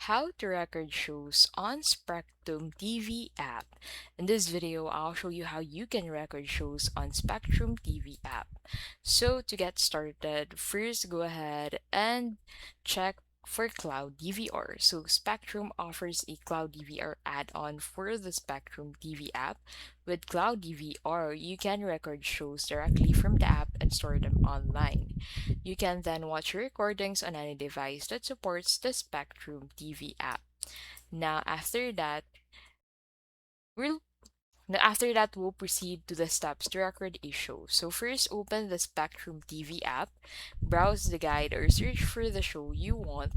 How to record shows on Spectrum TV app. In this video, I'll show you how you can record shows on Spectrum TV app. So to get started, first go ahead and check for Cloud DVR. So Spectrum offers a Cloud DVR add-on for the Spectrum TV app. With Cloud DVR, you can record shows directly from the app and store them online. You can then watch your recordings on any device that supports the Spectrum TV app. Now, we'll we'll proceed to the steps to record a show. So first, open the Spectrum TV app, browse the guide or search for the show you want,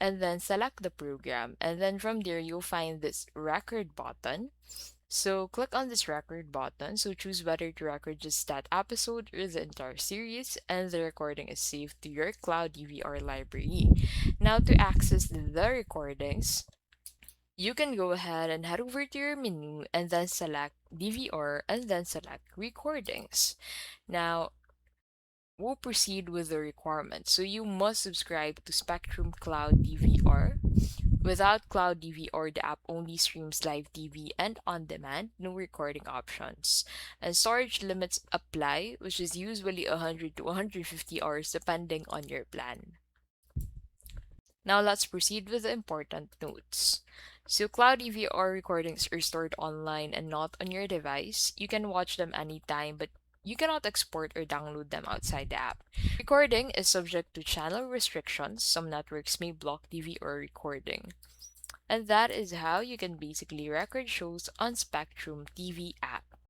and then select the program. And then from there, you'll find this record button. So click on this record button. So choose whether to record just that episode or the entire series, and the recording is saved to your Cloud DVR library. Now to access the recordings, you can go ahead and head over to your menu and then select DVR and then select recordings. Now we'll proceed with the requirements. So you must subscribe to Spectrum Cloud DVR. Without Cloud DVR, the app only streams live TV and on demand, no recording options. And storage limits apply, which is usually 100 to 150 hours depending on your plan. Now let's proceed with the important notes. So Cloud DVR recordings are stored online and not on your device. You can watch them anytime, but you cannot export or download them outside the app. Recording is subject to channel restrictions. Some networks may block DVR recording. And that is how you can basically record shows on Spectrum TV app.